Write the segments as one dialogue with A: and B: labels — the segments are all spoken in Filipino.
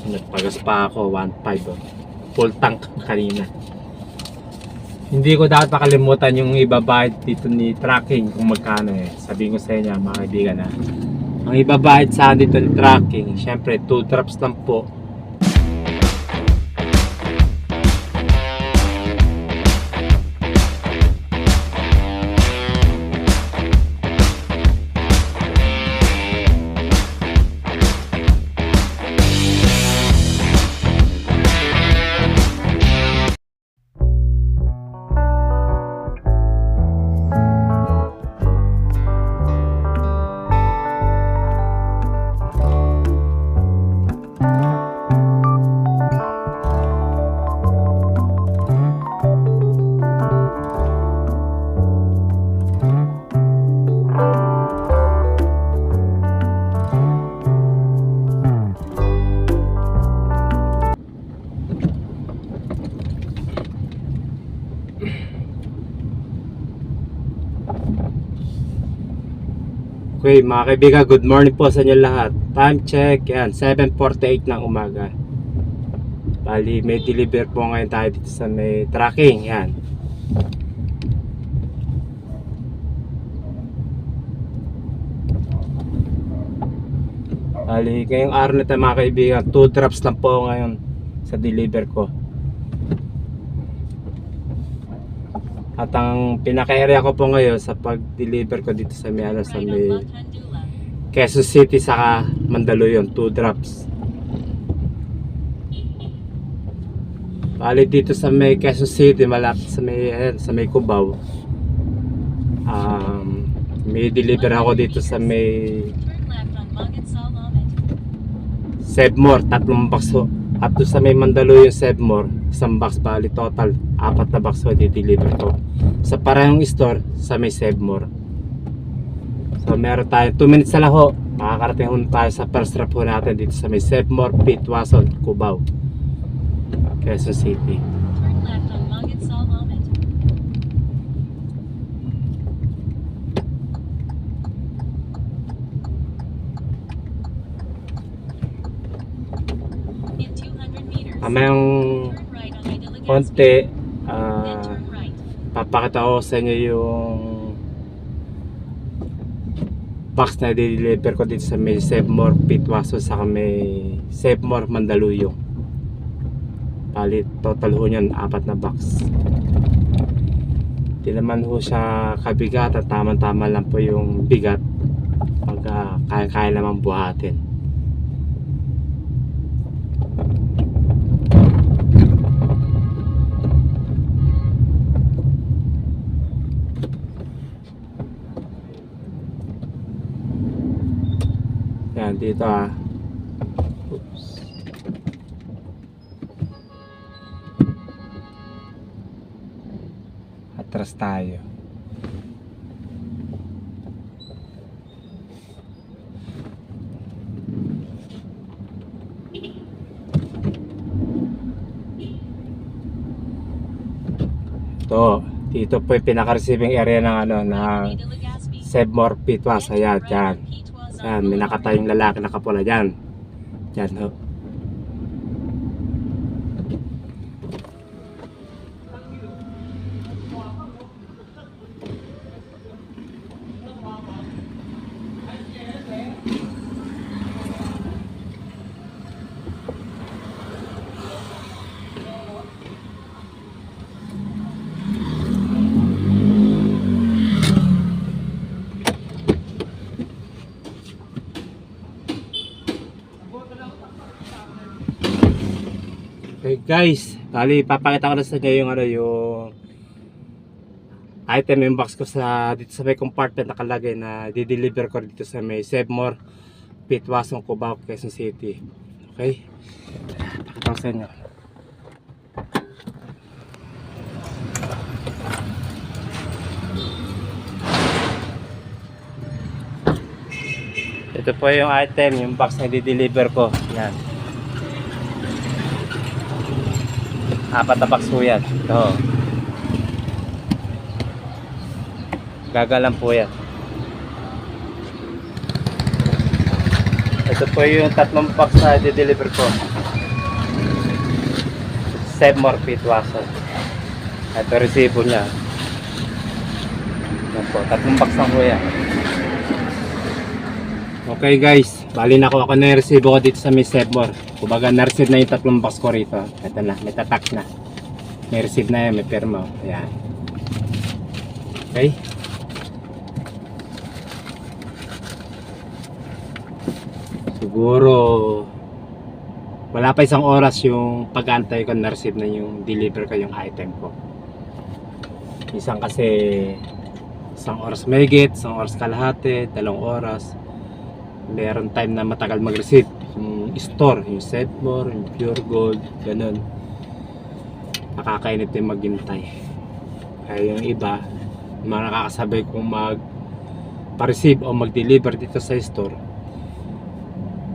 A: Nagpagas pa ako 1.5 oh. Full tank kanina. Hindi ko dapat makalimutan yung ibabayad dito ni tracking kung magkano eh. Sabihin ko sa inyo mga kaibigan na ang ibabayad sa akin dito ni tracking, syempre 2 drops lang po. Okay mga kaibigan, good morning po sa inyo lahat. Time check, yan, 7:48 ng umaga. Bali, may deliver po ngayon tayo dito sa may tracking, yan. Bali, ngayong araw na tayo mga kaibigan, 2 drops lang po ngayon sa deliver ko. At ang pinaka-area ko po ngayon sa pag-deliver ko dito sa may, sa may Quezon City saka Mandaluyong, 2 drops. Bali dito sa may Quezon City, malapit sa may Cubao. May deliver ako dito sa may Sebmore, 3 box ho. At doon sa may Mandaluyong Sebmore, 1 box. Bali total 4 na box ho di-deliver ko sa parehong store sa may Sebmore. So meron tayo 2 minutes na lang ho, makakarating ho tayo sa first drop ho natin dito sa may Sebmore, Pitwason, Cubao, Quezon City. Mayang konti, papakita ko sa inyo yung box na deliver ko dito sa may Sebmore, Pitwason, sa may Sebmore, Mandaluyong. Bali total ho nyan 4 na box. Di naman ho siya kabigat, at tama-tama lang po yung bigat pag kaya-kaya naman buhatin. Yan dito oops. Atras tayo. Ito, dito po yung pinaka-receiving area ng ng Sebmore, Pitwason. Ayan, dyan. Yan, may nakatayong lalaki nakapula dyan. Dyan ho. Okay guys, bali papakita ko na sa inyo yung yung item inbox ko sa dito sa may compartment nakalagay na di-deliver ko dito sa may Sebmore, Pitwason, Cubao, Quezon City. Okay, pakita ko sa inyo. Ito po yung item, yung box na di-deliver ko. Yan. 4 na box po yan. Ito. Gagalan po yan. Ito po yung 3 box na di-deliver ko. Sebmore Pitwaso. Ito resibo niya. Yan po, 3 box lang po yan. Okay guys, bali na ako na yung resibo ko dito sa may Sebmore. Kumbaga na-receive na yung 3 box ko rito. Ito na, may tatak na. May receive na yan, may perma. Ayan. Okay. Siguro wala pa isang oras yung pag-antay ko na-receive na yung deliver ko yung item ko. Isang kasi isang oras mahigit, isang oras kalahati, 2 oras. Meron time na matagal mag-receive yung store, yung Sebmore, yung Pure Gold, ganun. Nakakainit yung maghintay. Kaya yung iba, mga nakakasabay kong mag-receive o mag-deliver dito sa store,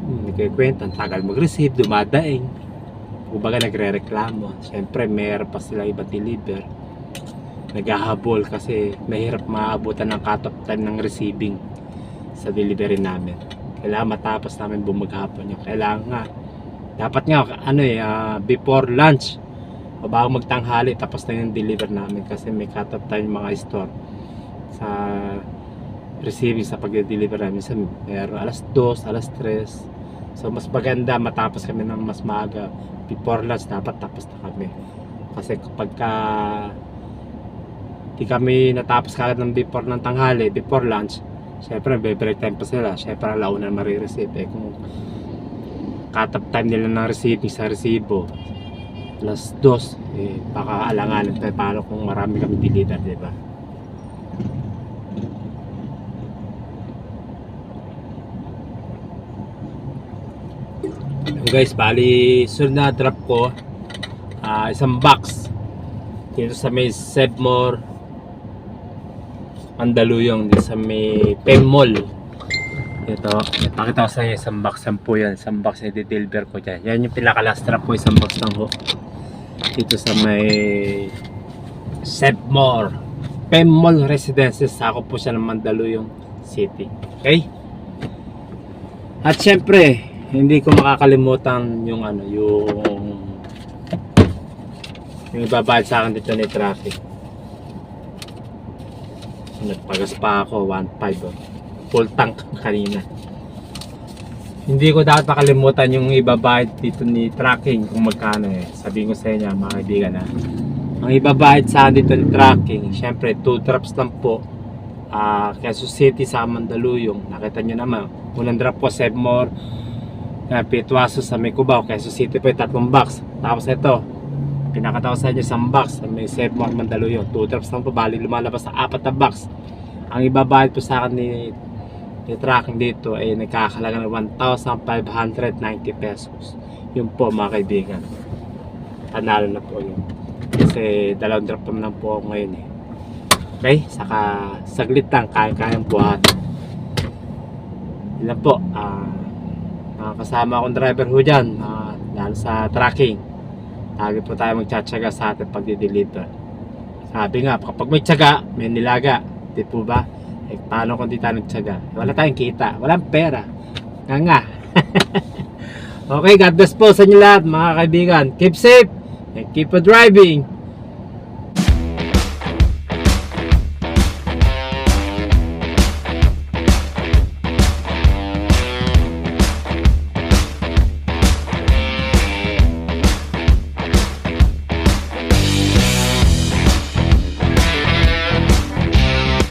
A: hindi kayo kwenta, ang tagal mag-receive, dumadaing. Kumbaga nagre-reklamo. Siyempre, mayroon pa sila iba deliver. Naghahabol kasi mahirap maabutan ng cut-off time ng receiving sa delivery namin. Kailangan matapos namin bumaghapon yung kailangan nga. Dapat nga, before lunch o bago magtanghali, tapos na yung deliver namin kasi may cut-off time yung mga store sa receiving sa pag-deliver namin. Minsan mayroon alas 2, alas 3. So mas maganda matapos kami ng mas maaga. Before lunch dapat tapos na kami. Kasi kapag di kami natapos kagad ng before ng tanghali, before lunch, syempre break time pa sila. Syempre alauna na marireceive. Kung cut-off time nila ng receiving sa resibo alas 2, baka alanganin tayo paano kung marami kami deliver, diba? Guys, bali sunod na drop ko isang box dito sa may Sebmore Mandaluyong, dito sa may Pen Mall. Ito, ipakita ko sa inyo isang box, 10 yan, isang box na i-deliver ko dyan. Yan yung pinaka last drop ko, isang box lang ho dito sa may Sebmore Pen Mall Residences. Ako po siya ng Mandaluyong City. Okay, at syempre hindi ko makakalimutan yung yung ibabayad sa akin dito ni traffic. Nagpagas pa ako 1.5 full tank kanina. Hindi ko dapat makalimutan yung ibabayad dito ni tracking kung magkano sabihin ko sa inyo mga kaibigan ang ibabayad sa akin dito ni tracking, syempre 2 drops lang po. Quezon City sa Mandaluyong, nakita nyo naman. Unang drop ko Sebmore Pitwaso sa may Cubao, Quezon City po yung 3 box. Tapos ito, pinakatawa sa inyo isang box sa may Sebmore Mandaluyong, 2 drops lang po, bali lumalabas sa 4 na box. Ang ibabayad po sa akin ni tracking dito ay nagkakalaga ng 1,590 pesos. Yun po mga kaibigan, panalo na po yun kasi 2 drop naman lang po ako ngayon Okay, saka saglit lang, kaya-kayang buhat. Yun lang po. Kasama akong driver ho dyan, lalo sa tracking. Lagi po tayo magtsatsaga sa ating pagdi-deliver. Sabi nga, kapag may tsaga, may nilaga. Di po ba? Paano kung di tayo nagtsaga? Wala tayong kita, walang pera. Nga. Okay, God bless po sa inyo lahat mga kaibigan. Keep safe and keep on driving.